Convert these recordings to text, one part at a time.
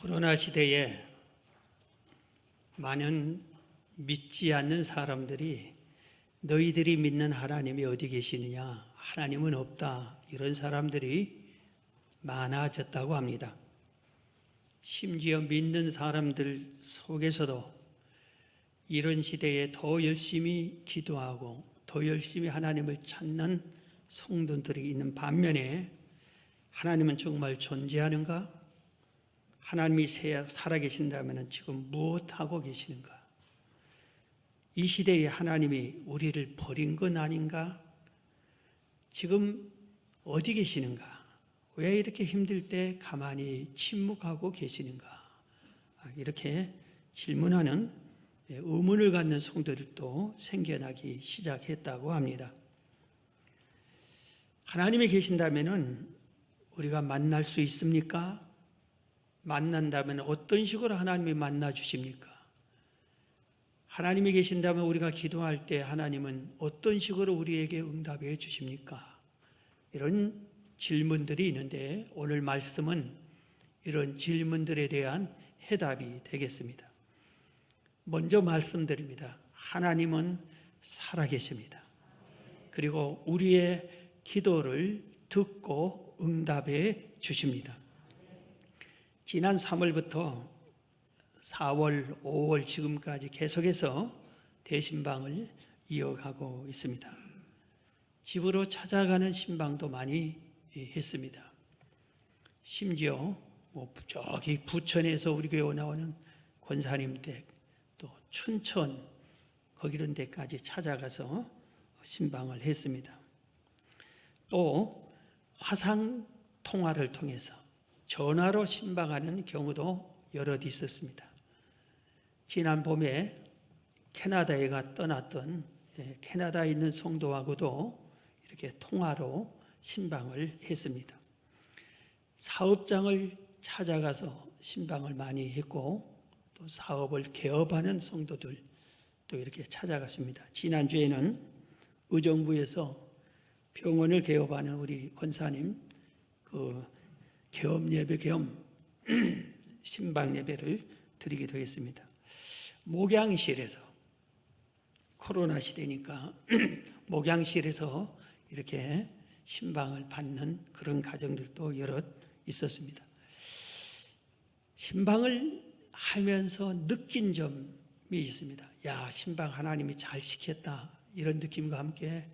코로나 시대에 많은 믿지 않는 사람들이 너희들이 믿는 하나님이 어디 계시느냐? 하나님은 없다. 이런 사람들이 많아졌다고 합니다. 심지어 믿는 사람들 속에서도 이런 시대에 더 열심히 기도하고 더 열심히 하나님을 찾는 성도들이 있는 반면에 하나님은 정말 존재하는가? 하나님이 살아계신다면 지금 무엇하고 계시는가? 이 시대에 하나님이 우리를 버린 건 아닌가? 지금 어디 계시는가? 왜 이렇게 힘들 때 가만히 침묵하고 계시는가? 이렇게 질문하는 의문을 갖는 성도들도 생겨나기 시작했다고 합니다. 하나님이 계신다면 우리가 만날 수 있습니까? 만난다면 어떤 식으로 하나님이 만나 주십니까? 하나님이 계신다면 우리가 기도할 때 하나님은 어떤 식으로 우리에게 응답해 주십니까? 이런 질문들이 있는데 오늘 말씀은 이런 질문들에 대한 해답이 되겠습니다. 먼저 말씀드립니다. 하나님은 살아계십니다. 그리고 우리의 기도를 듣고 응답해 주십니다. 지난 3월부터 4월, 5월 지금까지 계속해서 대신방을 이어가고 있습니다. 집으로 찾아가는 신방도 많이 했습니다. 심지어 저기 부천에서 우리 교회 나오는 권사님 댁, 또 춘천 거기런 데까지 찾아가서 신방을 했습니다. 또 화상 통화를 통해서 전화로 신방하는 경우도 여럿 있었습니다. 지난 봄에 캐나다에 떠났던 캐나다에 있는 성도하고도 이렇게 통화로 신방을 했습니다. 사업장을 찾아가서 신방을 많이 했고 또 사업을 개업하는 성도들 또 이렇게 찾아갔습니다. 지난주에는 의정부에서 병원을 개업하는 우리 권사님 개업 예배 겸 신방 예배를 드리기도 했습니다. 목양실에서 코로나 시대니까 목양실에서 이렇게 신방을 받는 그런 가정들도 여럿 있었습니다. 신방을 하면서 느낀 점이 있습니다. 야, 신방 하나님이 잘 시켰다. 이런 느낌과 함께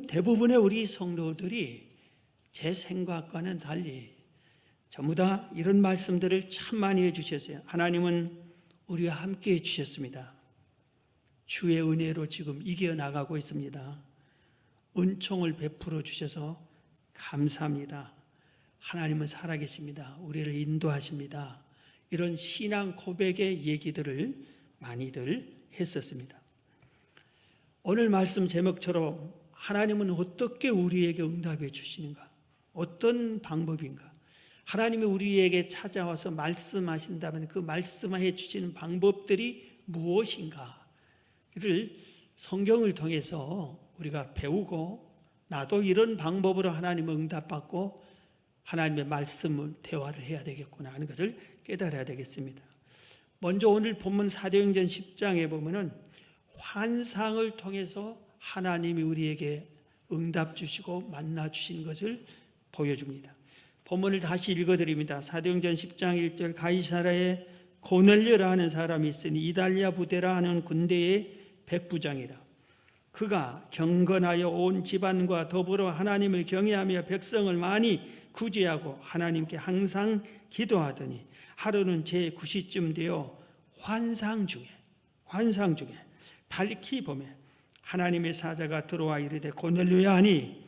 대부분의 우리 성도들이 제 생각과는 달리 전부 다 이런 말씀들을 참 많이 해주셨어요. 하나님은 우리와 함께 해주셨습니다. 주의 은혜로 지금 이겨나가고 있습니다. 은총을 베풀어 주셔서 감사합니다. 하나님은 살아계십니다. 우리를 인도하십니다. 이런 신앙 고백의 얘기들을 많이들 했었습니다. 오늘 말씀 제목처럼 하나님은 어떻게 우리에게 응답해 주시는가? 어떤 방법인가? 하나님이 우리에게 찾아와서 말씀하신다면 그 말씀해 주시는 방법들이 무엇인가? 이를 성경을 통해서 우리가 배우고 나도 이런 방법으로 하나님을 응답받고 하나님의 말씀을 대화를 해야 되겠구나 하는 것을 깨달아야 되겠습니다. 먼저 오늘 본문 사도행전 10장에 보면은 환상을 통해서 하나님이 우리에게 응답 주시고 만나 주신 것을 보여줍니다. 본문을 다시 읽어드립니다. 사도행전 10장 1절 가이사라에 고넬료라 하는 사람이 있으니 이달리아 부대라 하는 군대의 백부장이라. 그가 경건하여 온 집안과 더불어 하나님을 경외하며 백성을 많이 구제하고 하나님께 항상 기도하더니 하루는 제9시쯤 되어 환상 중에 밝히 보매 하나님의 사자가 들어와 이르되 고넬료야 하니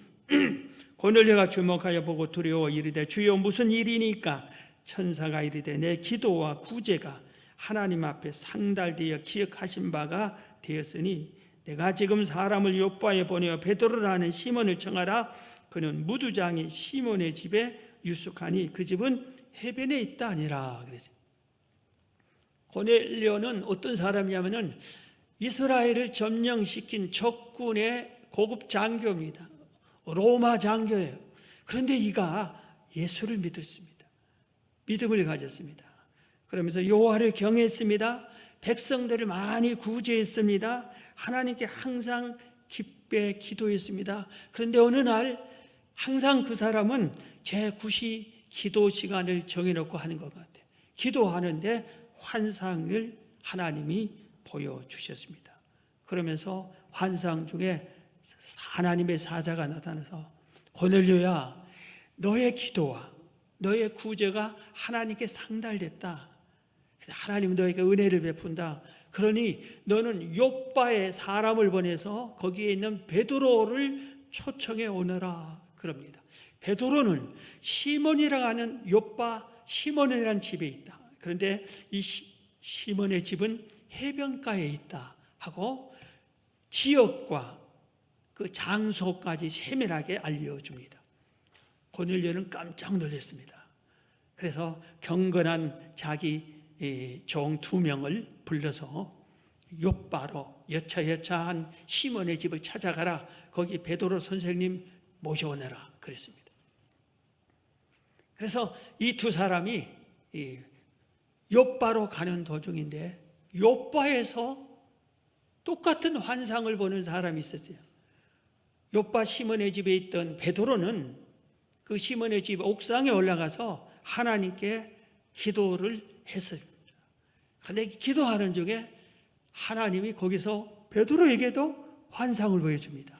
고넬료가 주목하여 보고 두려워 이르되 주여 무슨 일이니까? 천사가 이르되 내 기도와 구제가 하나님 앞에 상달되어 기억하신 바가 되었으니 내가 지금 사람을 요빠에 보내어 베드로라는 시몬을 청하라. 그는 무두장이 시몬의 집에 유숙하니 그 집은 해변에 있다 아니라 그랬어요. 고넬료는 어떤 사람이냐면은 이스라엘을 점령시킨 적군의 고급 장교입니다. 로마 장교예요. 그런데 이가 예수를 믿었습니다. 믿음을 가졌습니다. 그러면서 여호와를 경외했습니다. 백성들을 많이 구제했습니다. 하나님께 항상 기쁘게 기도했습니다. 그런데 어느 날 항상 그 사람은 제9시 기도 시간을 정해놓고 하는 것 같아요. 기도하는데 환상을 하나님이 보여주셨습니다. 그러면서 환상 중에 하나님의 사자가 나타나서 고넬료야, 너의 기도와 너의 구제가 하나님께 상달됐다. 하나님 너에게 은혜를 베푼다. 그러니 너는 욥바에 사람을 보내서 거기에 있는 베드로를 초청해 오너라 그럽니다. 베드로는 시몬이라고 하는 욥바 시몬이라는 집에 있다. 그런데 이 시몬의 집은 해변가에 있다 하고 지역과 그 장소까지 세밀하게 알려줍니다. 고넬료는 깜짝 놀랐습니다. 그래서 경건한 자기 종 2명을 불러서 욥바로 여차여차한 시몬의 집을 찾아가라. 거기 베드로 선생님 모셔오너라 그랬습니다. 그래서 이 두 사람이 욥바로 가는 도중인데 욥바에서 똑같은 환상을 보는 사람이 있었어요. 욥바 시몬의 집에 있던 베드로는 그 시몬의 집 옥상에 올라가서 하나님께 기도를 했어요. 그런데 기도하는 중에 하나님이 거기서 베드로에게도 환상을 보여줍니다.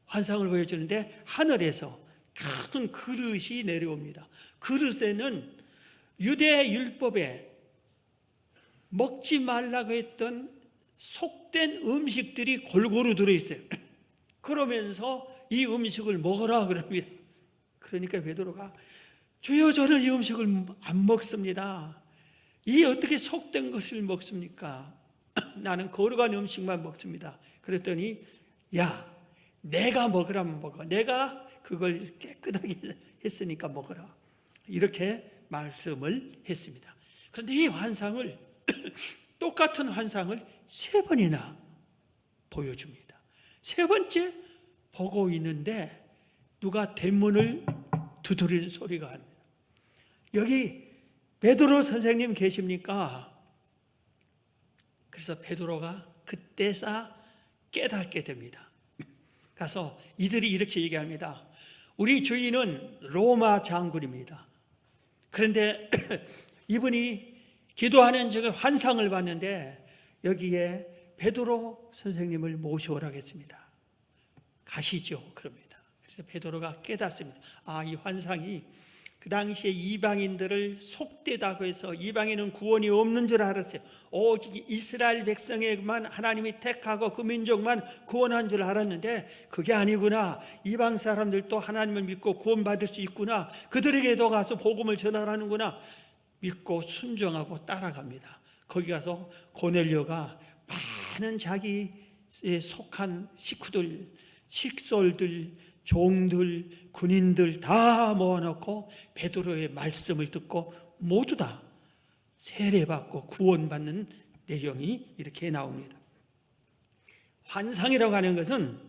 환상을 보여주는데 하늘에서 큰 그릇이 내려옵니다. 그릇에는 유대 율법에 먹지 말라고 했던 속된 음식들이 골고루 들어있어요. 그러면서 이 음식을 먹으라 그럽니다. 그러니까 베드로가 주여 저는 이 음식을 안 먹습니다. 이 어떻게 속된 것을 먹습니까? 나는 거룩한 음식만 먹습니다. 그랬더니 야 내가 먹으라면 먹어. 내가 그걸 깨끗하게 했으니까 먹어라. 이렇게 말씀을 했습니다. 그런데 이 환상을 똑같은 환상을 3번이나 보여줍니다. 3번째 보고 있는데 누가 대문을 두드리는 소리가 납니다. 여기 베드로 선생님 계십니까? 그래서 베드로가 그때서 깨닫게 됩니다. 가서 이들이 이렇게 얘기합니다. 우리 주인은 로마 장군입니다. 그런데 이분이 기도하는 중에 환상을 봤는데 여기에 베드로 선생님을 모셔오라고 했습니다. 가시죠. 그럽니다. 그래서 베드로가 깨닫습니다. 아, 이 환상이 그 당시에 이방인들을 속되다고 해서 이방인은 구원이 없는 줄 알았어요. 오직 이스라엘 백성에만 하나님이 택하고 그 민족만 구원한 줄 알았는데 그게 아니구나. 이방 사람들도 하나님을 믿고 구원받을 수 있구나. 그들에게도 가서 복음을 전하라는구나. 믿고 순종하고 따라갑니다. 거기 가서 고넬료가 많은 자기에 속한 식구들, 식솔들, 종들, 군인들 다 모아놓고 베드로의 말씀을 듣고 모두 다 세례받고 구원받는 내용이 이렇게 나옵니다. 환상이라고 하는 것은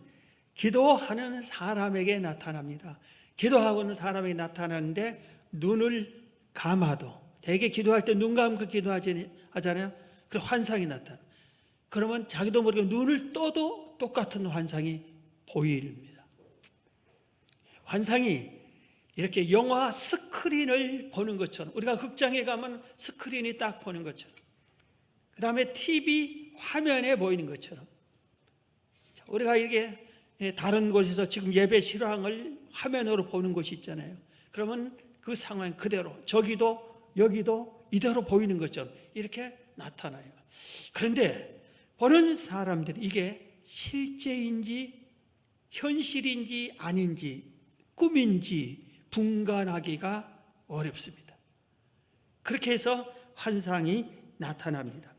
기도하는 사람에게 나타납니다. 기도하고는 사람에게 나타나는데 눈을 감아도 대개 기도할 때 눈 감고 기도하잖아요. 그럼 환상이 나타나. 그러면 자기도 모르게 눈을 떠도 똑같은 환상이 보입니다. 환상이 이렇게 영화 스크린을 보는 것처럼 우리가 극장에 가면 스크린이 딱 보는 것처럼 그 다음에 TV 화면에 보이는 것처럼 우리가 이게 다른 곳에서 지금 예배 실황을 화면으로 보는 곳이 있잖아요. 그러면 그 상황 그대로 저기도 여기도 이대로 보이는 것처럼 이렇게 나타나요. 그런데 보는 사람들이 이게 실제인지 현실인지 아닌지 꿈인지 분간하기가 어렵습니다. 그렇게 해서 환상이 나타납니다.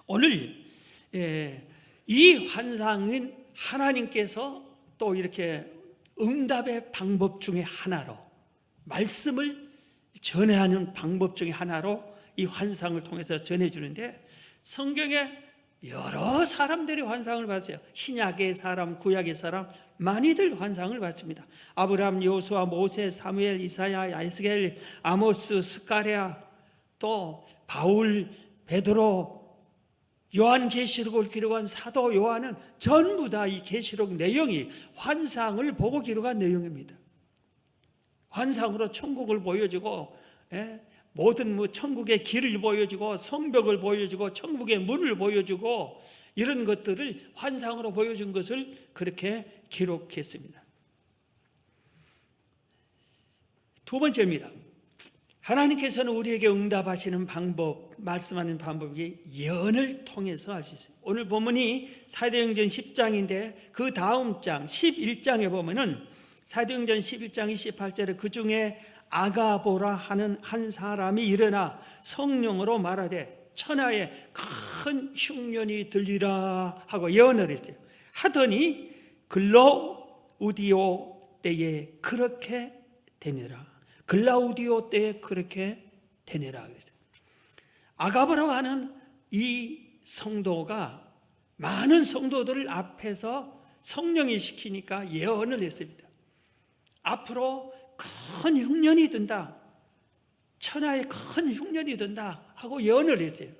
오늘 이 환상은 하나님께서 또 이렇게 응답의 방법 중에 하나로 말씀을 전해하는 방법 중에 하나로 이 환상을 통해서 전해주는데 성경에 여러 사람들이 환상을 봤어요. 신약의 사람, 구약의 사람 많이들 환상을 봤습니다. 아브라함, 여호수아, 모세, 사무엘, 이사야, 에스겔, 아모스, 스가랴, 또 바울, 베드로, 요한계시록을 기록한 사도 요한은 전부 다 이 계시록 내용이 환상을 보고 기록한 내용입니다. 환상으로 천국을 보여주고, 모든 천국의 길을 보여주고, 성벽을 보여주고, 천국의 문을 보여주고, 이런 것들을 환상으로 보여준 것을 그렇게 기록했습니다. 두 번째입니다. 하나님께서는 우리에게 응답하시는 방법, 말씀하는 방법이 예언을 통해서 할 수 있어요. 오늘 본문이 사도행전 10장인데 그 다음 장 11장에 보면은 사도행전 11장 28절에 그 중에 아가보라 하는 한 사람이 일어나 성령으로 말하되 천하에 큰 흉년이 들리라 하고 예언을 했어요. 하더니 글라우디오 때에 그렇게 되니라. 글라우디오 때에 그렇게 되니라. 아가보라고 하는 이 성도가 많은 성도들을 앞에서 성령이 시키니까 예언을 했습니다. 앞으로 큰 흉년이 든다, 천하에 큰 흉년이 든다 하고 예언을 했어요.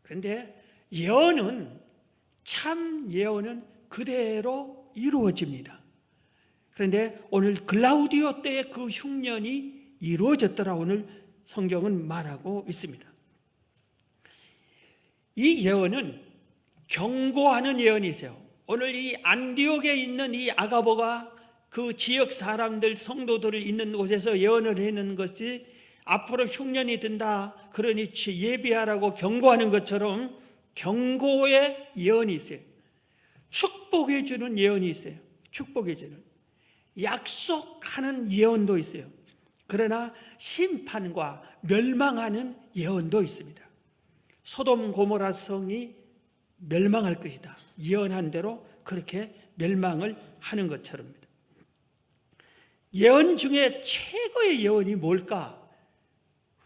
그런데 예언은, 참 예언은 그대로 이루어집니다. 그런데 오늘 글라우디오 때의 그 흉년이 이루어졌더라 오늘 성경은 말하고 있습니다. 이 예언은 경고하는 예언이세요. 오늘 이 안디옥에 있는 이 아가보가 그 지역 사람들, 성도들을 있는 곳에서 예언을 하는 것이 앞으로 흉년이 든다, 그러니 예비하라고 경고하는 것처럼 경고의 예언이 있어요. 축복해 주는 예언이 있어요. 축복해 주는, 약속하는 예언도 있어요. 그러나 심판과 멸망하는 예언도 있습니다. 소돔 고모라 성이 멸망할 것이다, 예언한 대로 그렇게 멸망을 하는 것처럼입니다. 예언 중에 최고의 예언이 뭘까?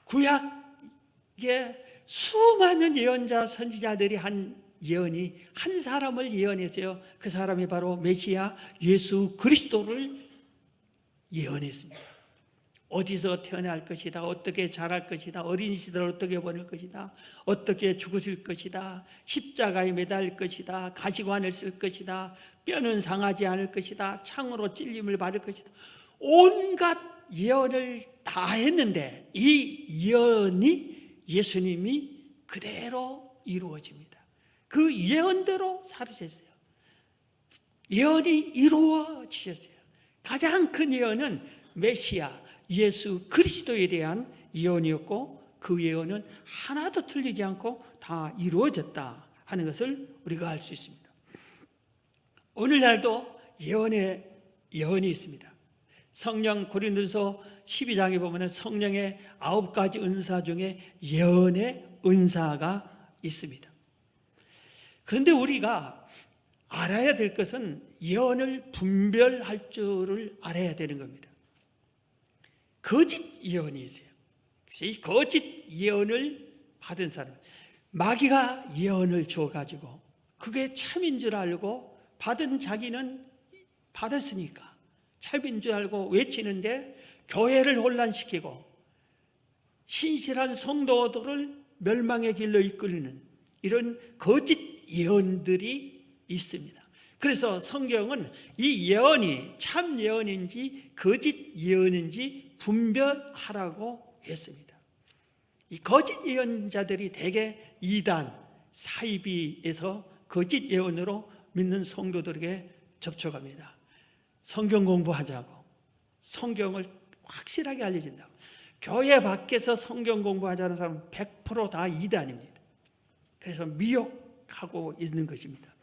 구약의 수많은 예언자, 선지자들이 한 예언이 한 사람을 예언했어요. 그 사람이 바로 메시아 예수 그리스도를 예언했습니다. 어디서 태어날 것이다, 어떻게 자랄 것이다, 어린 시절을 어떻게 보낼 것이다, 어떻게 죽으실 것이다, 십자가에 매달릴 것이다, 가시관을 쓸 것이다, 뼈는 상하지 않을 것이다, 창으로 찔림을 받을 것이다, 온갖 예언을 다 했는데 이 예언이 예수님이 그대로 이루어집니다. 그 예언대로 살으셨어요. 예언이 이루어지셨어요. 가장 큰 예언은 메시아 예수 그리스도에 대한 예언이었고, 그 예언은 하나도 틀리지 않고 다 이루어졌다 하는 것을 우리가 알 수 있습니다. 오늘날도 예언의 예언이 있습니다. 성령 고린도서 12장에 보면 성령의 9가지 은사 중에 예언의 은사가 있습니다. 그런데 우리가 알아야 될 것은 예언을 분별할 줄을 알아야 되는 겁니다. 거짓 예언이 있어요. 이 거짓 예언을 받은 사람, 마귀가 예언을 주어가지고 그게 참인 줄 알고 받은 자기는 받았으니까 참인 줄 알고 외치는데 교회를 혼란시키고 신실한 성도들을 멸망의 길로 이끌리는 이런 거짓 예언들이 있습니다. 그래서 성경은 이 예언이 참 예언인지 거짓 예언인지 분별하라고 했습니다. 이 거짓 예언자들이 대개 이단, 사이비에서 거짓 예언으로 믿는 성도들에게 접촉합니다. 성경 공부하자고, 성경을 확실하게 알려준다고. 교회 밖에서 성경 공부하자는 사람은 100% 다 이단입니다. 그래서 미혹하고 있는 것입니다.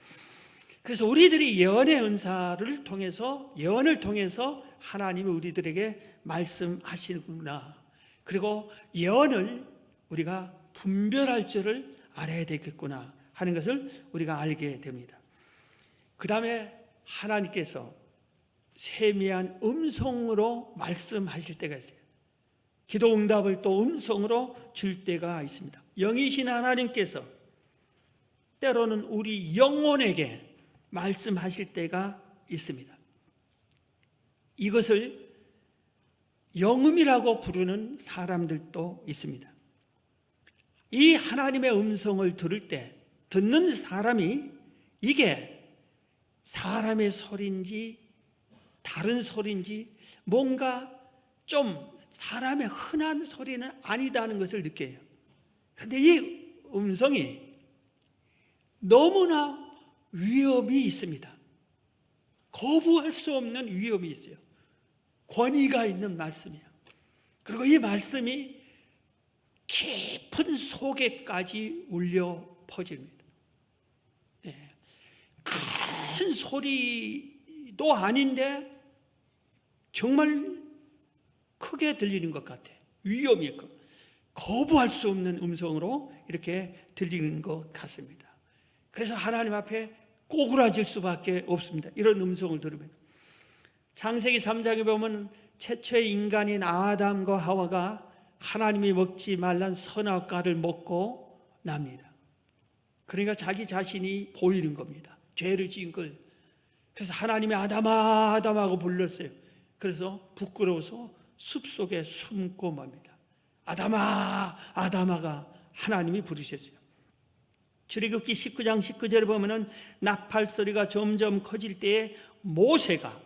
그래서 우리들이 예언의 은사를 통해서, 예언을 통해서 하나님이 우리들에게 말씀하시는구나, 그리고 예언을 우리가 분별할 줄을 알아야 되겠구나 하는 것을 우리가 알게 됩니다. 그 다음에 하나님께서 세미한 음성으로 말씀하실 때가 있어요. 기도 응답을 또 음성으로 줄 때가 있습니다. 영이신 하나님께서 때로는 우리 영혼에게 말씀하실 때가 있습니다. 이것을 영음이라고 부르는 사람들도 있습니다. 이 하나님의 음성을 들을 때 듣는 사람이 이게 사람의 소리인지 다른 소리인지 뭔가 좀 사람의 흔한 소리는 아니다는 것을 느껴요. 그런데 이 음성이 너무나 위험이 있습니다. 거부할 수 없는 위험이 있어요. 권위가 있는 말씀이에요. 그리고 이 말씀이 깊은 속에까지 울려 퍼집니다. 큰 소리도 아닌데 정말 크게 들리는 것 같아요. 위험이 있고 거부할 수 없는 음성으로 이렇게 들리는 것 같습니다. 그래서 하나님 앞에 꼬꾸라질 수밖에 없습니다. 이런 음성을 들으면. 창세기 3장에 보면 최초의 인간인 아담과 하와가 하나님이 먹지 말란 선악과를 먹고 납니다. 그러니까 자기 자신이 보이는 겁니다. 죄를 지은 걸. 그래서 하나님이 아담아 아담하고 불렀어요. 그래서 부끄러워서 숲속에 숨고 맙니다. 아담아 아담아가 하나님이 부르셨어요. 출애굽기 19장 19절에 보면은 나팔 소리가 점점 커질 때에 모세가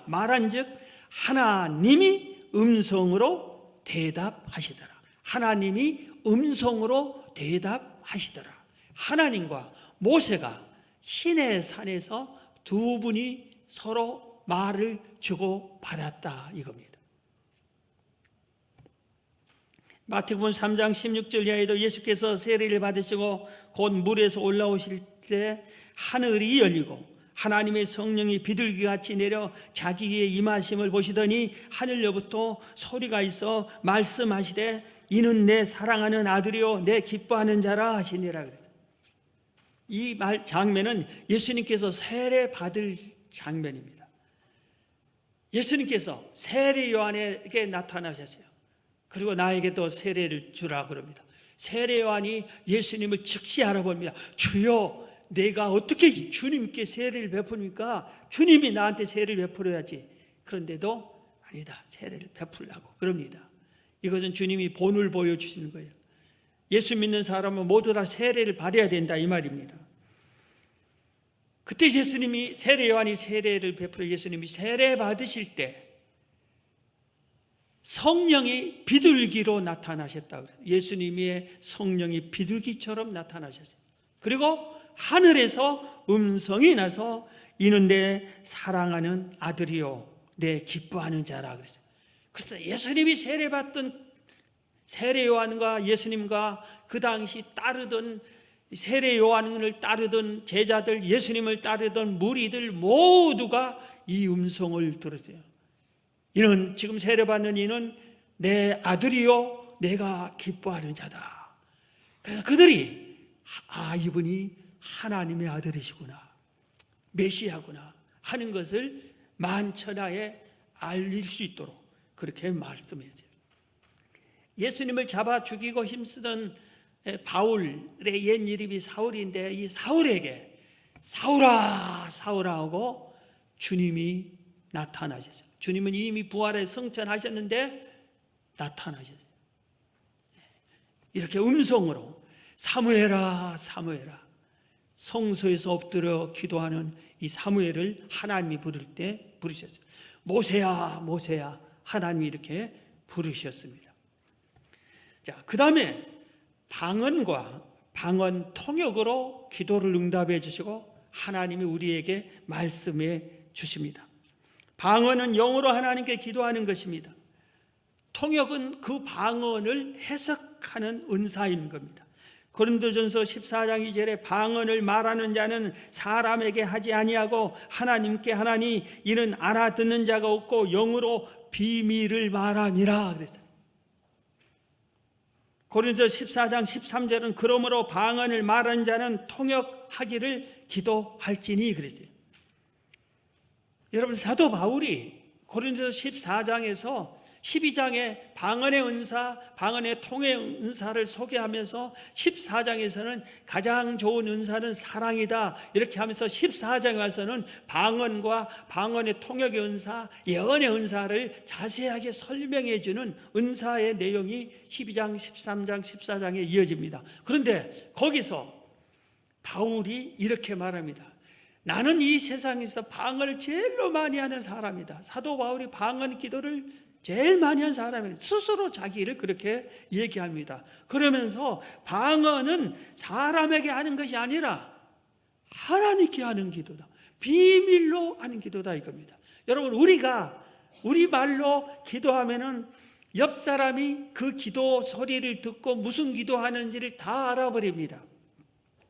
말한즉 하나님이 음성으로 대답하시더라. 하나님이 음성으로 대답하시더라. 하나님과 모세가 시내 산에서 두 분이 서로 말을 주고받았다 이겁니다. 마태복음 3장 16절 이하에도 예수께서 세례를 받으시고 곧 물에서 올라오실 때 하늘이 열리고 하나님의 성령이 비둘기같이 내려 자기에게 임하심을 보시더니 하늘로부터 소리가 있어 말씀하시되 이는 내 사랑하는 아들이요 내 기뻐하는 자라 하시니라. 이 장면은 예수님께서 세례 받을 장면입니다. 예수님께서 세례 요한에게 나타나셨어요. 그리고 나에게도 세례를 주라 그럽니다. 세례 요한이 예수님을 즉시 알아봅니다. 주여, 내가 어떻게 주님께 세례를 베푸니까 주님이 나한테 세례를 베풀어야지. 그런데도 아니다, 세례를 베풀라고 그럽니다. 이것은 주님이 본을 보여주시는 거예요. 예수 믿는 사람은 모두 다 세례를 받아야 된다 이 말입니다. 그때 예수님이 세례 요한이 세례를 베풀어 예수님이 세례 받으실 때 성령이 비둘기로 나타나셨다. 예수님의 성령이 비둘기처럼 나타나셨어요. 그리고 하늘에서 음성이 나서 이는 내 사랑하는 아들이요 내 기뻐하는 자라 그랬어요. 그래서 예수님이 세례받던 세례 요한과 예수님과 그 당시 따르던 세례 요한을 따르던 제자들, 예수님을 따르던 무리들 모두가 이 음성을 들었어요. 이는 지금 세례받는 이는 내 아들이요 내가 기뻐하는 자다. 그래서 그들이 이분이 하나님의 아들이시구나, 메시아구나 하는 것을 만천하에 알릴 수 있도록 그렇게 말씀했어요. 예수님을 잡아 죽이고 힘쓰던 바울의 옛 이름이 사울인데 이 사울에게 사울아 사울아 하고 주님이 나타나셨어요. 주님은 이미 부활에 성천하셨는데 나타나셨어요. 이렇게 음성으로 사무엘아 사무엘아, 성소에서 엎드려 기도하는 이 사무엘을 하나님이 부를 때 부르셨어요. 모세야 모세야 하나님이 이렇게 부르셨습니다. 자, 그 다음에 방언과 방언 통역으로 기도를 응답해 주시고 하나님이 우리에게 말씀해 주십니다. 방언은 영어로 하나님께 기도하는 것입니다. 통역은 그 방언을 해석하는 은사인 겁니다. 고린도전서 14장 2절에 방언을 말하는 자는 사람에게 하지 아니하고 하나님께 하나니 이는 알아듣는 자가 없고 영으로 비밀을 말함이라 그랬어요. 고린도전서 14장 13절은 그러므로 방언을 말하는 자는 통역하기를 기도할지니 그랬어요. 여러분 사도 바울이 고린도전서 14장에서 12장에 방언의 은사, 방언의 통의 은사를 소개하면서 14장에서는 가장 좋은 은사는 사랑이다 이렇게 하면서 14장에 와서는 방언과 방언의 통역의 은사, 예언의 은사를 자세하게 설명해 주는 은사의 내용이 12장, 13장, 14장에 이어집니다. 그런데 거기서 바울이 이렇게 말합니다. 나는 이 세상에서 방언을 제일로 많이 하는 사람이다. 사도 바울이 방언 기도를 제일 많이 한 사람이 스스로 자기를 그렇게 얘기합니다. 그러면서 방언은 사람에게 하는 것이 아니라 하나님께 하는 기도다. 비밀로 하는 기도다 이겁니다. 여러분, 우리가 우리 말로 기도하면은 옆 사람이 그 기도 소리를 듣고 무슨 기도하는지를 다 알아버립니다.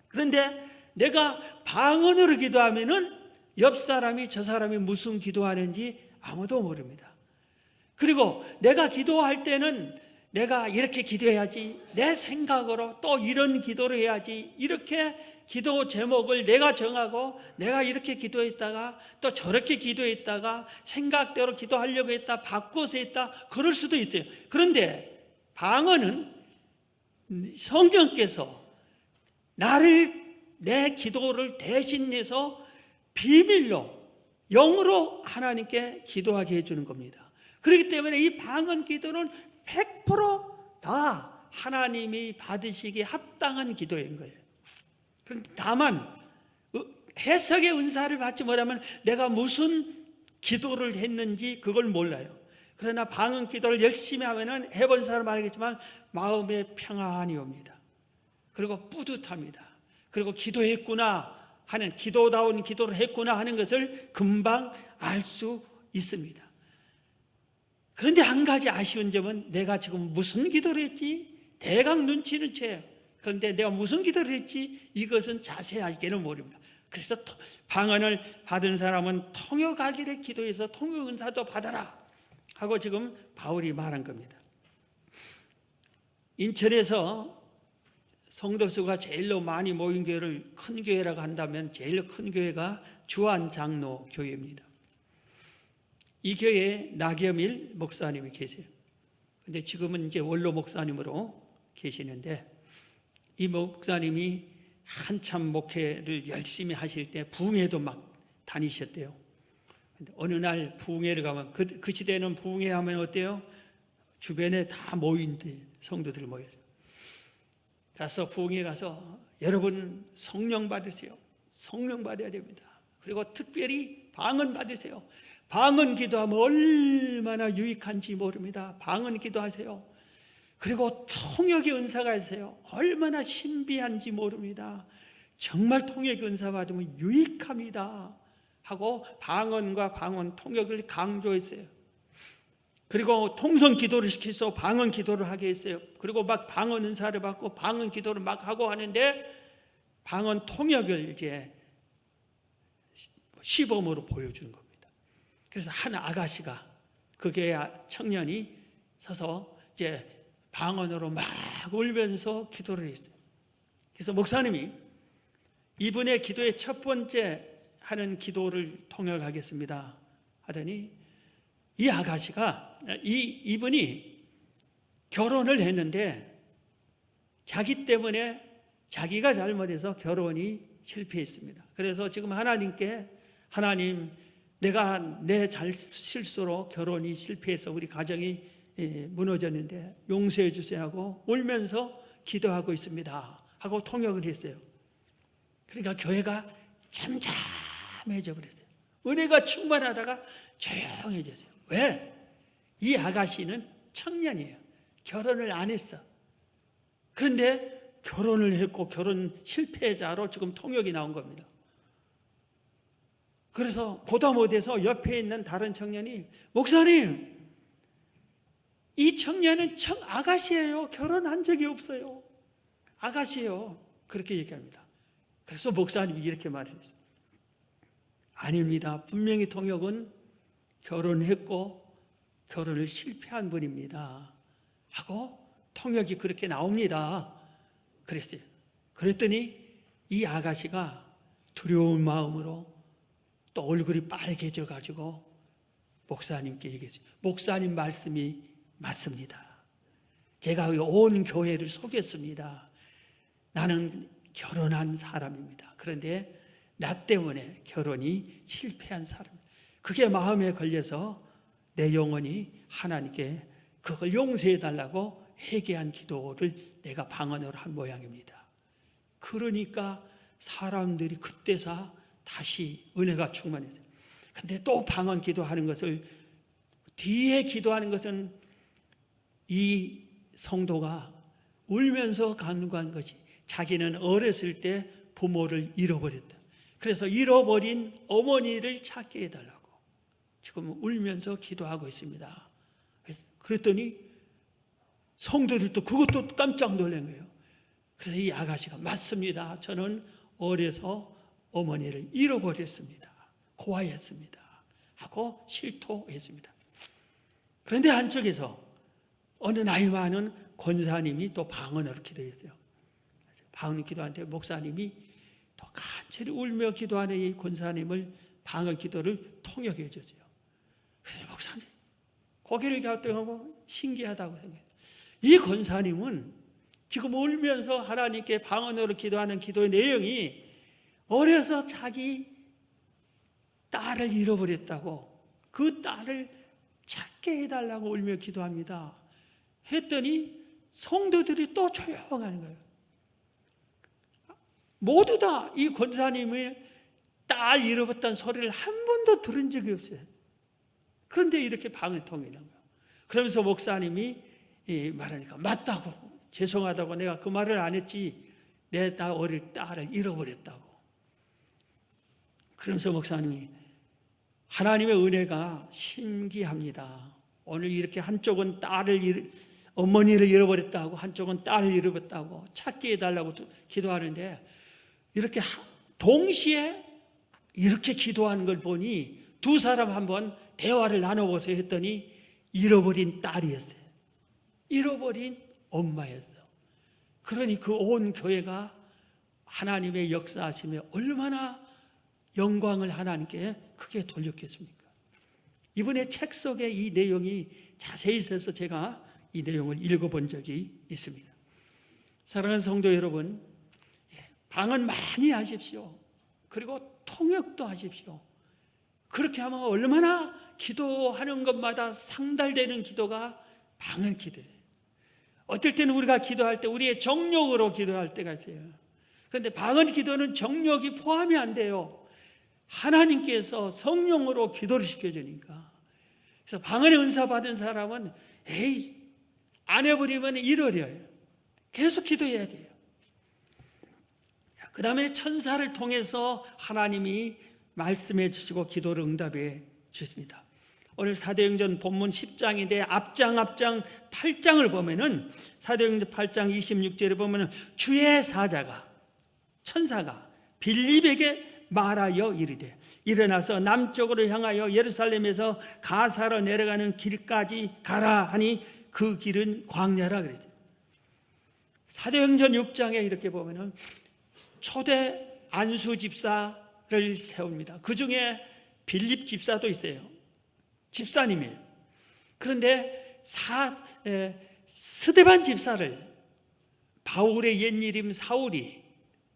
그런데 내가 방언으로 기도하면은 옆 사람이 저 사람이 무슨 기도하는지 아무도 모릅니다. 그리고 내가 기도할 때는 내가 이렇게 기도해야지, 내 생각으로 또 이런 기도를 해야지, 이렇게 기도 제목을 내가 정하고 내가 이렇게 기도했다가 또 저렇게 기도했다가 생각대로 기도하려고 했다, 바꿔서 했다, 그럴 수도 있어요. 그런데 방언은 성령께서 내 기도를 대신해서 비밀로 영으로 하나님께 기도하게 해주는 겁니다. 그렇기 때문에 이 방언 기도는 100% 다 하나님이 받으시기에 합당한 기도인 거예요. 다만 해석의 은사를 받지 못하면 내가 무슨 기도를 했는지 그걸 몰라요. 그러나 방언 기도를 열심히 하면은 해본 사람 알겠지만 마음에 평안이 옵니다. 그리고 뿌듯합니다. 그리고 기도했구나 하는, 기도다운 기도를 했구나 하는 것을 금방 알 수 있습니다. 그런데 한 가지 아쉬운 점은 내가 지금 무슨 기도를 했지? 대강 눈치는 채요. 그런데 내가 무슨 기도를 했지? 이것은 자세하게는 모릅니다. 그래서 방언을 받은 사람은 통역하기를 기도해서 통역 은사도 받아라 하고 지금 바울이 말한 겁니다. 인천에서 성도 수가 제일로 많이 모인 교회를 큰 교회라고 한다면 제일 큰 교회가 주안장로 교회입니다. 이 교회에 나겸일 목사님이 계세요. 근데 지금은 이제 원로 목사님으로 계시는데, 이 목사님이 한참 목회를 열심히 하실 때 부흥회도 막 다니셨대요. 근데 어느 날 부흥회를 가면 그 시대는 부흥회하면 어때요? 주변에 다 모인대, 성도들 모여요. 가서 부흥회 가서 여러분 성령 받으세요. 성령 받아야 됩니다. 그리고 특별히 방언 받으세요. 방언 기도하면 얼마나 유익한지 모릅니다. 방언 기도하세요. 그리고 통역의 은사가 있어요. 얼마나 신비한지 모릅니다. 정말 통역의 은사 받으면 유익합니다 하고 방언과 방언 통역을 강조했어요. 그리고 통성 기도를 시켜서 방언 기도를 하게 했어요. 그리고 막 방언 은사를 받고 방언 기도를 막 하고 하는데 방언 통역을 이제 시범으로 보여주는 겁니다. 그래서 한 아가씨가, 그게 청년이 서서 이제 방언으로 막 울면서 기도를 했어요. 그래서 목사님이 이분의 기도의 첫 번째 하는 기도를 통역하겠습니다 하더니, 이 아가씨가, 이분이 결혼을 했는데 자기 때문에 자기가 잘못해서 결혼이 실패했습니다. 그래서 지금 하나님께, 하나님, 내가 내 실수로 결혼이 실패해서 우리 가정이 무너졌는데 용서해 주세요 하고 울면서 기도하고 있습니다 하고 통역을 했어요. 그러니까 교회가 잠잠해져 버렸어요. 은혜가 충만하다가 조용해졌어요. 왜? 이 아가씨는 청년이에요. 결혼을 안 했어. 그런데 결혼을 했고 결혼 실패자로 지금 통역이 나온 겁니다. 그래서 보다 못해서 옆에 있는 다른 청년이, 목사님, 이 청년은 아가씨예요. 결혼한 적이 없어요. 아가씨예요. 그렇게 얘기합니다. 그래서 목사님이 이렇게 말했어요. 아닙니다. 분명히 통역은 결혼했고 결혼을 실패한 분입니다 하고 통역이 그렇게 나옵니다 그랬어요. 그랬더니 이 아가씨가 두려운 마음으로 또 얼굴이 빨개져 가지고 목사님께 얘기했어요. 목사님 말씀이 맞습니다. 제가 온 교회를 속였습니다. 나는 결혼한 사람입니다. 그런데 나 때문에 결혼이 실패한 사람. 그게 마음에 걸려서 내 영혼이 하나님께 그걸 용서해 달라고 회개한 기도를 내가 방언으로 한 모양입니다. 그러니까 사람들이 그때서 다시 은혜가 충만했어요. 근데 또 방언 기도하는 것을, 뒤에 기도하는 것은 이 성도가 울면서 간구한 것이, 자기는 어렸을 때 부모를 잃어버렸다. 그래서 잃어버린 어머니를 찾게 해달라고 지금 울면서 기도하고 있습니다. 그랬더니 성도들도 그것도 깜짝 놀란 거예요. 그래서 이 아가씨가 맞습니다. 저는 어려서 어머니를 잃어버렸습니다. 고아였습니다. 하고 실토했습니다. 그런데 한쪽에서 어느 나이 많은 권사님이 또 방언으로 기도했어요. 방언 기도하는데 목사님이 또 간절히 울며 기도하는 이 권사님을 방언 기도를 통역해 줬어요. 그래서 목사님 고개를 갸우뚱하고 신기하다고 생각해요. 이 권사님은 지금 울면서 하나님께 방언으로 기도하는 기도의 내용이 어려서 자기 딸을 잃어버렸다고, 그 딸을 찾게 해달라고 울며 기도합니다. 했더니 성도들이 또 조용하는 거예요. 모두 다 이 권사님의 딸 잃어버렸다는 소리를 한 번도 들은 적이 없어요. 그런데 이렇게 방언이 통하는 거예요. 그러면서 목사님이 말하니까 맞다고, 죄송하다고, 내가 그 말을 안 했지, 내 어릴 딸을 잃어버렸다고. 그러면서 목사님이 하나님의 은혜가 신기합니다. 오늘 이렇게 한쪽은 어머니를 잃어버렸다고, 한쪽은 딸을 잃어버렸다고 찾게 해달라고 기도하는데, 이렇게 동시에 이렇게 기도하는 걸 보니 두 사람 한번 대화를 나눠보세요 했더니 잃어버린 딸이었어요. 잃어버린 엄마였어요. 그러니 그 온 교회가 하나님의 역사하심에 얼마나 영광을 하나님께 크게 돌렸겠습니까? 이번에 책 속에 이 내용이 자세히 있어서 제가 이 내용을 읽어본 적이 있습니다. 사랑하는 성도 여러분, 방언 많이 하십시오. 그리고 통역도 하십시오. 그렇게 하면 얼마나 기도하는 것마다 상달되는 기도가 방언 기도예요. 어떨 때는 우리가 기도할 때 우리의 정욕으로 기도할 때가 있어요. 그런데 방언 기도는 정욕이 포함이 안 돼요. 하나님께서 성령으로 기도를 시켜주니까. 그래서 방언의 은사 받은 사람은 안 해버리면 잃어버려요. 계속 기도해야 돼요. 그 다음에 천사를 통해서 하나님이 말씀해 주시고 기도를 응답해 주십니다. 오늘 사도행전 본문 10장인데 앞장 8장을 보면은, 사도행전 8장 26절에 보면은 주의 사자가, 천사가 빌립에게 말하여 이르되 일어나서 남쪽으로 향하여 예루살렘에서 가사로 내려가는 길까지 가라 하니 그 길은 광야라 그랬어요. 사도행전 6장에 이렇게 보면은 초대 안수 집사를 세웁니다. 그 중에 빌립 집사도 있어요. 집사님이에요. 그런데 스데반 집사를, 바울의 옛이름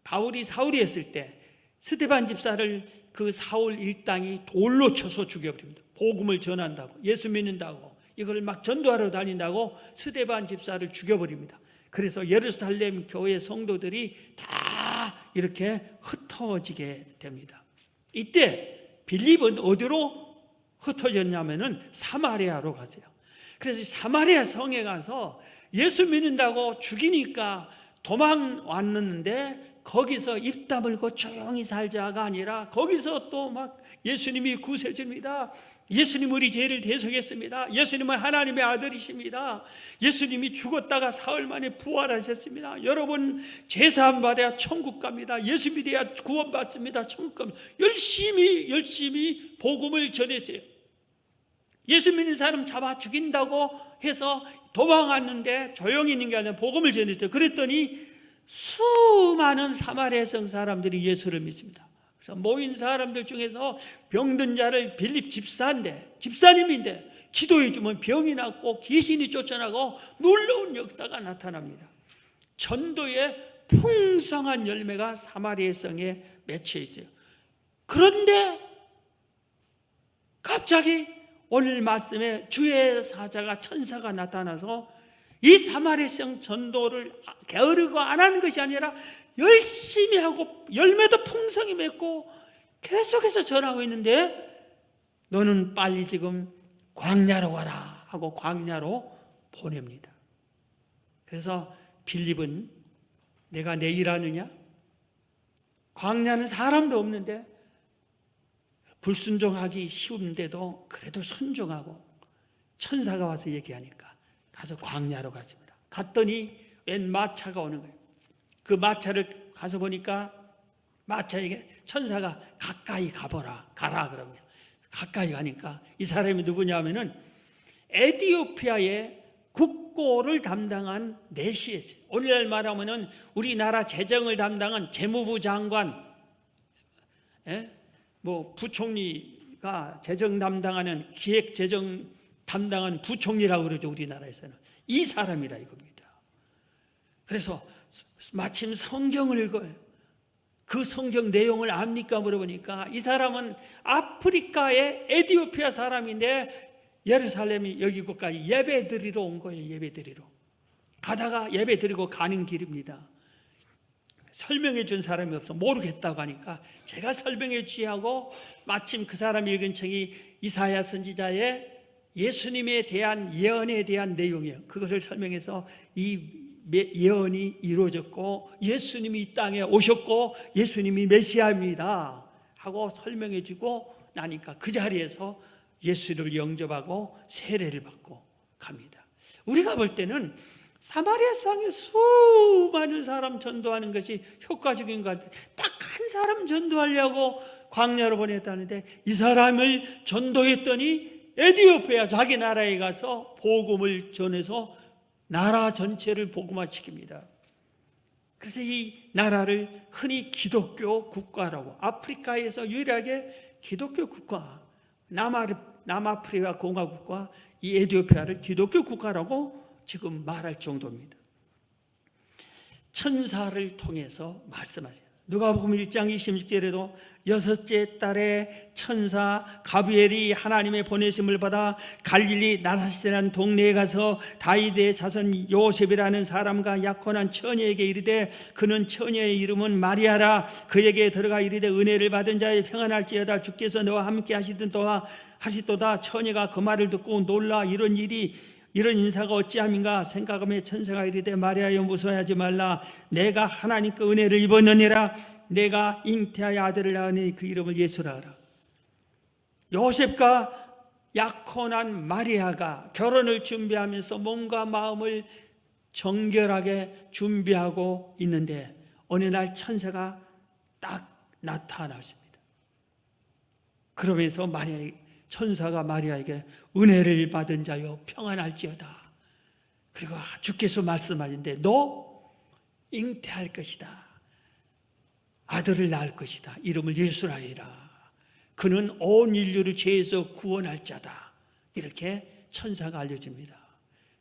바울이 사울이었을 때 스데반 집사를 그 사울 일당이 돌로 쳐서 죽여버립니다. 복음을 전한다고, 예수 믿는다고, 이걸 막 전도하러 다닌다고 스데반 집사를 죽여버립니다. 그래서 예루살렘 교회 성도들이 다 이렇게 흩어지게 됩니다. 이때 빌립은 어디로 흩어졌냐면은 사마리아로 가세요. 그래서 사마리아 성에 가서 예수 믿는다고 죽이니까 도망왔는데, 거기서 입 다물고 조용히 살자가 아니라 거기서 또 막 예수님이 구세주입니다. 예수님 우리 죄를 대속했습니다. 예수님은 하나님의 아들이십니다. 예수님이 죽었다가 사흘 만에 부활하셨습니다. 여러분 죄사함 받아야 천국 갑니다. 예수 믿어야 구원받습니다. 천국 갑니다. 열심히 복음을 전했어요. 예수 믿는 사람 잡아 죽인다고 해서 도망왔는데 조용히 있는 게 아니라 복음을 전했어요. 그랬더니 수많은 사마리아 성 사람들이 예수를 믿습니다. 그래서 모인 사람들 중에서 병든 자를 빌립 집사님인데 기도해 주면 병이 낫고 귀신이 쫓아나고 놀라운 역사가 나타납니다. 전도의 풍성한 열매가 사마리아 성에 맺혀 있어요. 그런데 갑자기 오늘 말씀에 주의 사자가 천사가 나타나서 이 사마리아 성 전도를 게으르고 안 하는 것이 아니라 열심히 하고 열매도 풍성히 맺고 계속해서 전하고 있는데 너는 빨리 지금 광야로 가라 하고 광야로 보냅니다. 그래서 빌립은 내가 내일 하느냐? 광야는 사람도 없는데 불순종하기 쉬운데도 그래도 순종하고 천사가 와서 얘기하니까 가서 광야로 갔습니다. 갔더니 웬 마차가 오는 거예요. 그 마차를 가서 보니까 마차에게 천사가 가까이 가라 그럽니다. 가까이 가니까 이 사람이 누구냐 하면은 에티오피아의 국고를 담당한 내시에서 오늘날 말하면은 우리나라 재정을 담당한 재무부 장관, 부총리가 재정 담당하는 기획 재정 담당하는 부총리라고 그러죠. 우리나라에서는 이 사람이다 이겁니다. 그래서 마침 성경을 읽어요. 그 성경 내용을 압니까 물어보니까 이 사람은 아프리카의 에티오피아 사람인데 예루살렘이 여기까지 예배 드리러 온 거예요. 예배 드리러 가다가 예배 드리고 가는 길입니다. 설명해 준 사람이 없어 모르겠다고 하니까 제가 설명해 주하고 마침 그 사람이 읽은 책이 이사야 선지자의 예수님에 대한 예언에 대한 내용이에요. 그것을 설명해서 이 예언이 이루어졌고 예수님이 이 땅에 오셨고 예수님이 메시아입니다 하고 설명해 주고 나니까 그 자리에서 예수를 영접하고 세례를 받고 갑니다. 우리가 볼 때는 사마리아 성에 수많은 사람 전도하는 것이 효과적인 것 같아요. 딱 한 사람 전도하려고 광야로 보냈다는데 이 사람을 전도했더니 에티오피아 자기 나라에 가서 복음을 전해서 나라 전체를 복음화시킵니다. 그래서 이 나라를 흔히 기독교 국가라고, 아프리카에서 유일하게 기독교 국가, 남아프리카 공화국과 이 에티오피아를 기독교 국가라고 지금 말할 정도입니다. 천사를 통해서 말씀하세요. 누가복음 1장 26절에도 여섯째 달에 천사 가브리엘이 하나님의 보내심을 받아 갈릴리 나사렛이라는 동네에 가서 다윗의 자손 요셉이라는 사람과 약혼한 처녀에게 이르되 그는 처녀의 이름은 마리아라. 그에게 들어가 이르되 은혜를 받은 자의 평안할지어다. 주께서 너와 함께 하시도다. 처녀가 그 말을 듣고 놀라 이런 인사가 어찌함인가 생각하며 천사가 이르되 마리아여 무서워하지 말라. 내가 하나님께 은혜를 입었느니라. 내가 잉태하여 아들을 낳으니 그 이름을 예수라 하라. 요셉과 약혼한 마리아가 결혼을 준비하면서 몸과 마음을 정결하게 준비하고 있는데 어느 날 천사가 딱 나타났습니다. 그러면서 천사가 마리아에게 은혜를 받은 자여 평안할지어다. 그리고 주께서 말씀하신데 너 잉태할 것이다. 아들을 낳을 것이다. 이름을 예수라 해라. 그는 온 인류를 죄에서 구원할 자다. 이렇게 천사가 알려줍니다.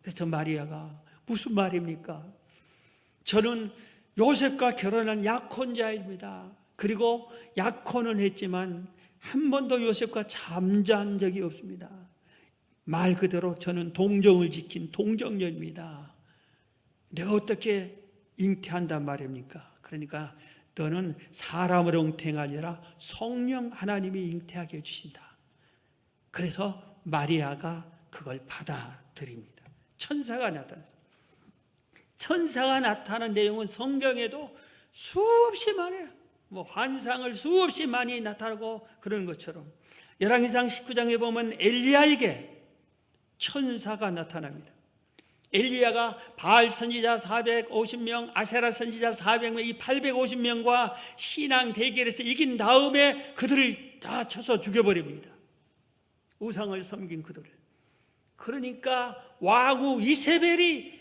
그래서 마리아가 무슨 말입니까? 저는 요셉과 결혼한 약혼자입니다. 그리고 약혼은 했지만 한 번도 요셉과 잠자한 적이 없습니다. 말 그대로 저는 동정을 지킨 동정녀입니다. 내가 어떻게 잉태한단 말입니까? 그러니까 너는 사람으로 잉태가 아니라 성령 하나님이 잉태하게 해주신다. 그래서 마리아가 그걸 받아들입니다. 천사가 나타난 내용은 성경에도 수없이 많아요. 환상을 수없이 많이 나타나고 그러는 것처럼 열왕기상 19장에 보면 엘리야에게 천사가 나타납니다. 엘리야가 바알 선지자 450명, 아세라 선지자 400명, 이 850명과 신앙 대결에서 이긴 다음에 그들을 다 쳐서 죽여버립니다. 우상을 섬긴 그들을. 그러니까 왕후 이세벨이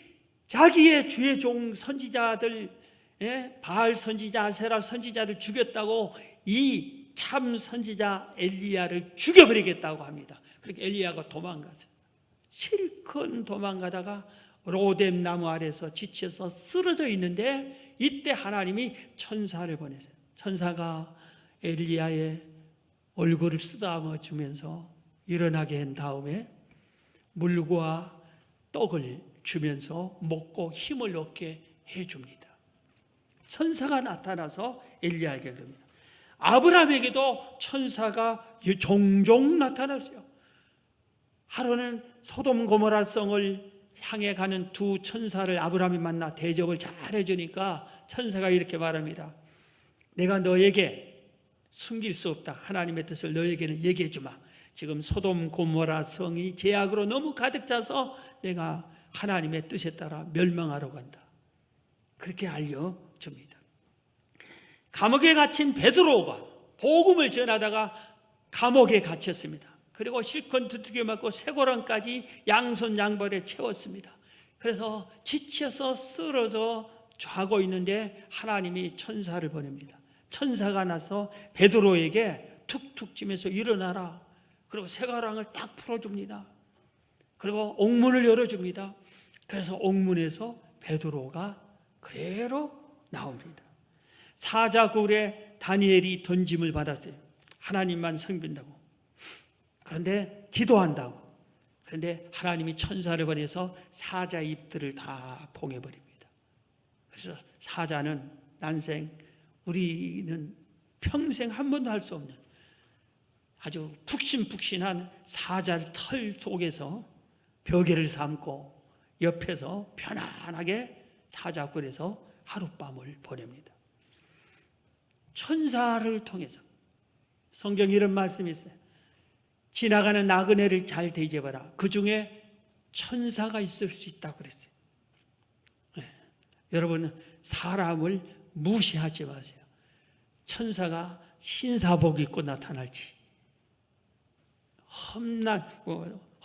자기의 주의 종 선지자들, 바알 선지자, 아세라 선지자를 죽였다고 이 참 선지자 엘리야를 죽여버리겠다고 합니다. 그렇게 엘리야가 도망가서 실컷 도망가다가 로뎀 나무 아래서 지쳐서 쓰러져 있는데 이때 하나님이 천사를 보내세요. 천사가 엘리야의 얼굴을 쓰다듬어 주면서 일어나게 한 다음에 물과 떡을 주면서 먹고 힘을 얻게 해줍니다. 천사가 나타나서 엘리야에게 그럽니다. 아브라함에게도 천사가 종종 나타났어요. 하루는 소돔 고모라 성을 향해 가는 두 천사를 아브라함이 만나 대접을 잘 해주니까 천사가 이렇게 말합니다. 내가 너에게 숨길 수 없다. 하나님의 뜻을 너에게는 얘기해 주마. 지금 소돔 고모라 성이 죄악으로 너무 가득 차서 내가 하나님의 뜻에 따라 멸망하러 간다. 그렇게 알려줍니다. 감옥에 갇힌 베드로가 복음을 전하다가 감옥에 갇혔습니다. 그리고 실컷 두들겨 맞고 쇠고랑까지 양손 양발에 채웠습니다. 그래서 지쳐서 쓰러져 자고 있는데 하나님이 천사를 보냅니다. 천사가 나서 베드로에게 툭툭 치면서 일어나라. 그리고 쇠고랑을 딱 풀어줍니다. 그리고 옥문을 열어줍니다. 그래서 옥문에서 베드로가 그대로 나옵니다. 사자굴에 다니엘이 던짐을 받았어요. 하나님만 섬긴다고. 그런데 기도한다고. 그런데 하나님이 천사를 보내서 사자 입들을 다 봉해버립니다. 그래서 사자는 난생 우리는 평생 한 번도 할 수 없는 아주 푹신푹신한 사자 털 속에서 벽에를 삼고 옆에서 편안하게 사자굴에서 하룻밤을 보냅니다. 천사를 통해서 성경에 이런 말씀이 있어요. 지나가는 나그네를 잘 대접하라. 그 중에 천사가 있을 수 있다고 그랬어요. 네. 여러분 사람을 무시하지 마세요. 천사가 신사복 입고 나타날지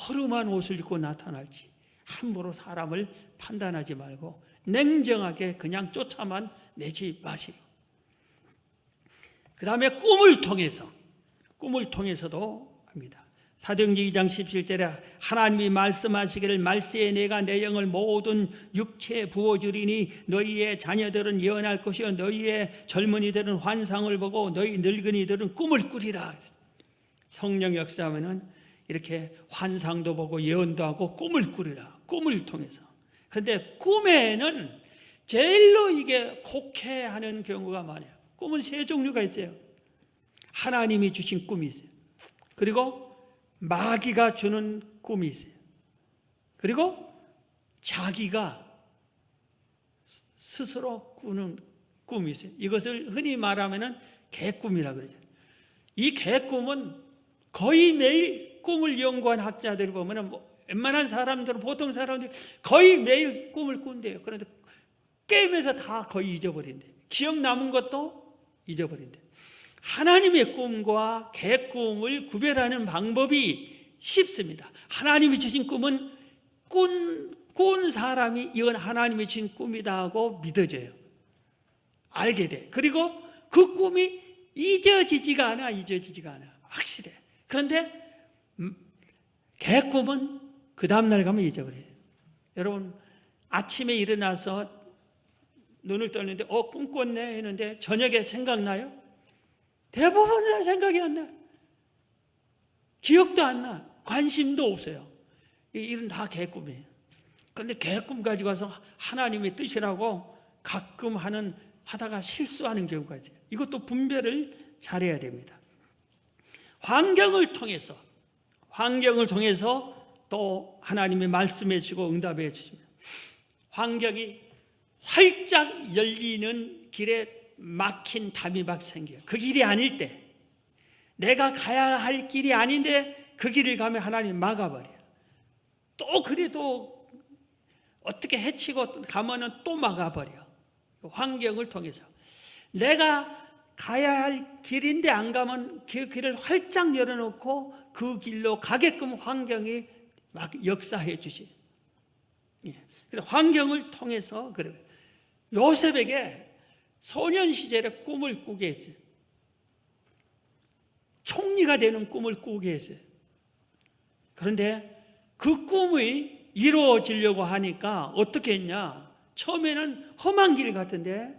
허름한 옷을 입고 나타날지 함부로 사람을 판단하지 말고 냉정하게 그냥 쫓아만 내지 마시고 그 다음에 꿈을 통해서도 합니다. 사도행전 2장 17절에 하나님이 말씀하시기를 말세에 내가 내 영을 모든 육체에 부어주리니 너희의 자녀들은 예언할 것이요 너희의 젊은이들은 환상을 보고 너희 늙은이들은 꿈을 꾸리라. 성령 역사하면은 이렇게 환상도 보고 예언도 하고 꿈을 꾸리라. 꿈을 통해서. 그런데 꿈에는 제일로 이게 곡해하는 경우가 많아요. 꿈은 세 종류가 있어요. 하나님이 주신 꿈이 있어요. 그리고 마귀가 주는 꿈이 있어요. 그리고 자기가 스스로 꾸는 꿈이 있어요. 이것을 흔히 말하면 개꿈이라고 그러죠. 이 개꿈은 거의 매일 꿈을 연구한 학자들 보면 웬만한 사람들은 보통 사람들이 거의 매일 꿈을 꾼대요. 그런데 깨면서 다 거의 잊어버린대요. 기억 남은 것도 잊어버린대. 하나님의 꿈과 개꿈을 구별하는 방법이 쉽습니다. 하나님이 주신 꿈은 꾼 사람이 이건 하나님이 주신 꿈이다 하고 믿어져요. 알게 돼. 그리고 그 꿈이 잊어지지가 않아. 확실해. 그런데 개꿈은 그 다음날 가면 잊어버려요. 여러분 아침에 일어나서 눈을 떴는데 꿈 꿨네 했는데 저녁에 생각나요? 대부분 다 생각이 안 나. 기억도 안 나. 관심도 없어요. 이런 다 개꿈이에요. 그런데 개꿈 가지고 와서 하나님의 뜻이라고 가끔 하다가 실수하는 경우가 있어요. 이것도 분별을 잘해야 됩니다. 환경을 통해서 또 하나님이 말씀해 주시고 응답해 주십니다. 환경이 활짝 열리는 길에 막힌 담이 막 생겨요. 그 길이 아닐 때 내가 가야 할 길이 아닌데 그 길을 가면 하나님 막아버려요. 또 그래도 어떻게 해치고 가면은 또 막아버려. 환경을 통해서 내가 가야 할 길인데 안 가면 그 길을 활짝 열어놓고 그 길로 가게끔 환경이 막 역사해 주지. 그래서 환경을 통해서 그래요. 요셉에게 소년 시절에 꿈을 꾸게 했어요. 총리가 되는 꿈을 꾸게 했어요. 그런데 그 꿈이 이루어지려고 하니까 어떻게 했냐? 처음에는 험한 길 같은데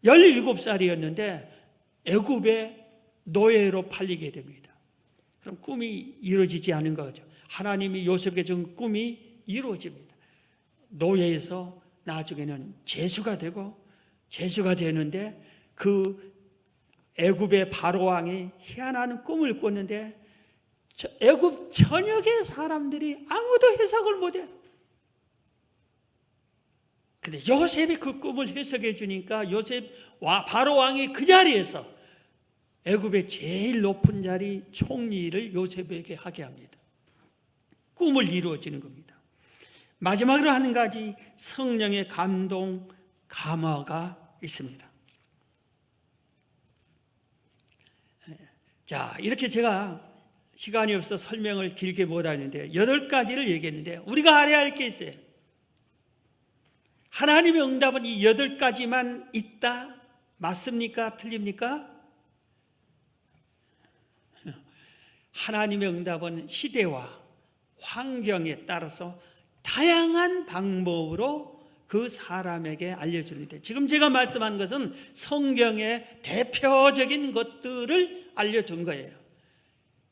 17살이었는데 애굽의 노예로 팔리게 됩니다. 그럼 꿈이 이루어지지 않은 거죠. 하나님이 요셉에게 준 꿈이 이루어집니다. 노예에서 나중에는 제수가 되고, 제수가 되는데 그 애굽의 바로왕이 희한한 꿈을 꿨는데 애굽 전역의 사람들이 아무도 해석을 못해요. 근데 요셉이 그 꿈을 해석해 주니까 바로왕이 그 자리에서 애굽의 제일 높은 자리 총리를 요셉에게 하게 합니다. 꿈을 이루어지는 겁니다. 마지막으로 한 가지 성령의 감동, 감화가 있습니다. 자, 이렇게 제가 시간이 없어 설명을 길게 못하는데 8가지를 얘기했는데 우리가 알아야 할 게 있어요. 하나님의 응답은 이 8가지만 있다? 맞습니까? 틀립니까? 하나님의 응답은 시대와 환경에 따라서 다양한 방법으로 그 사람에게 알려주는데, 지금 제가 말씀한 것은 성경의 대표적인 것들을 알려준 거예요.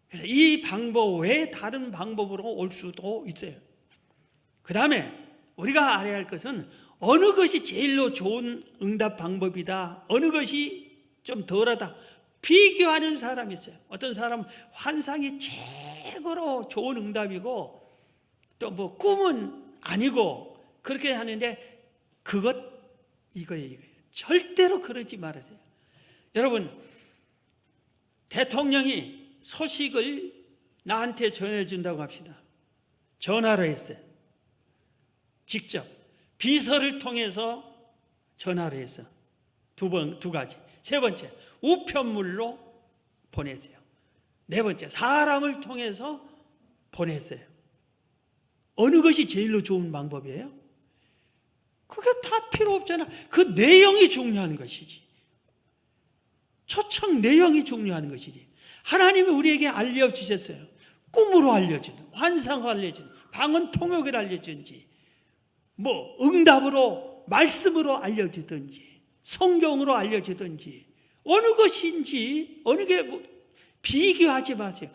그래서 이 방법 외에 다른 방법으로 올 수도 있어요. 그 다음에 우리가 알아야 할 것은 어느 것이 제일로 좋은 응답 방법이다, 어느 것이 좀 덜하다, 비교하는 사람이 있어요. 어떤 사람은 환상이 최고로 좋은 응답이고 또 뭐 꿈은 아니고 그렇게 하는데 이거예요. 절대로 그러지 말으세요. 여러분, 대통령이 소식을 나한테 전해준다고 합시다. 전화로 했어요. 직접 비서를 통해서 전화로 했어. 두 가지. 세 번째, 우편물로 보냈어요. 네 번째, 사람을 통해서 보냈어요. 어느 것이 제일로 좋은 방법이에요? 그게 다 필요 없잖아. 그 내용이 중요한 것이지. 초청 내용이 중요한 것이지. 하나님이 우리에게 알려주셨어요. 꿈으로 알려준, 환상으로 알려준, 방언 통역을 알려준지, 뭐 응답으로 말씀으로 알려주든지, 성경으로 알려주든지, 어느 것인지 어느 게 비교하지 마세요.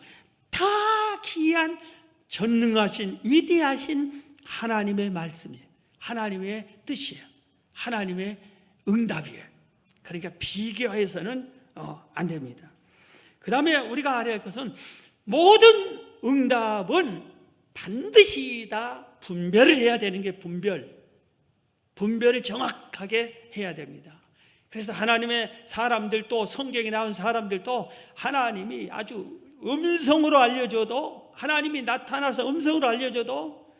다 귀한 전능하신 위대하신 하나님의 말씀이에요. 하나님의 뜻이에요. 하나님의 응답이에요. 그러니까 비교해서는 안 됩니다. 그 다음에 우리가 알아야 할 것은 모든 응답은 반드시 다 분별을 해야 되는 게 분별을 정확하게 해야 됩니다. 그래서 하나님의 사람들도, 성경에 나온 사람들도 하나님이 아주 음성으로 알려줘도, 하나님이 나타나서 음성으로 알려줘도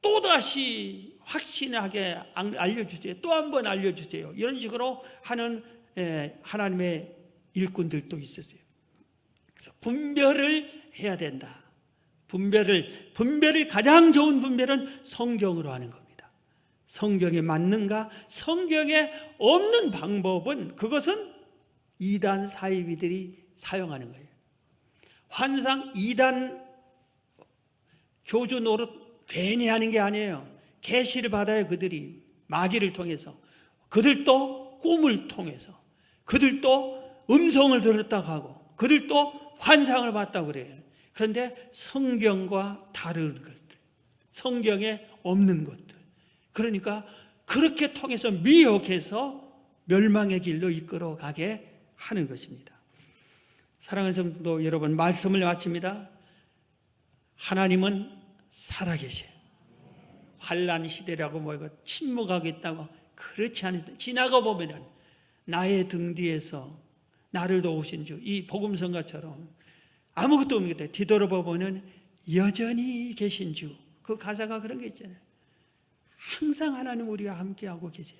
또다시 확신하게 알려주세요. 또 한 번 알려주세요. 이런 식으로 하는 하나님의 일꾼들도 있었어요. 그래서 분별을 해야 된다. 분별을 가장 좋은 분별은 성경으로 하는 겁니다. 성경에 맞는가? 성경에 없는 방법은 그것은 이단 사이비들이 사용하는 거예요. 환상 이단 교주 노릇 괜히 하는 게 아니에요. 계시를 받아요. 그들이 마귀를 통해서, 그들도 꿈을 통해서, 그들도 음성을 들었다고 하고, 그들도 환상을 봤다고 그래요. 그런데 성경과 다른 것들, 성경에 없는 것들, 그러니까 그렇게 통해서 미혹해서 멸망의 길로 이끌어가게 하는 것입니다. 사랑하는 성도 여러분, 말씀을 마칩니다. 하나님은 살아계셔요. 환난 시대라고 뭐 침묵하고 있다고 그렇지 않습니다. 지나가 보면은 나의 등 뒤에서 나를 도우신 주, 이 복음성가처럼 아무것도 없는 것 뒤돌아보면은 여전히 계신 주, 그 가사가 그런 게 있잖아요. 항상 하나님 우리와 함께하고 계세요.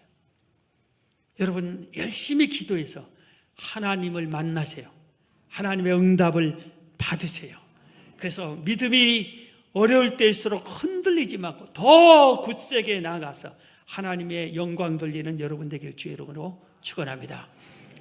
여러분 열심히 기도해서 하나님을 만나세요. 하나님의 응답을 받으세요. 그래서 믿음이 어려울 때일수록 흔들리지 말고 더 굳세게 나아가서 하나님의 영광 돌리는 여러분 되길 주의 이름으로 축원합니다.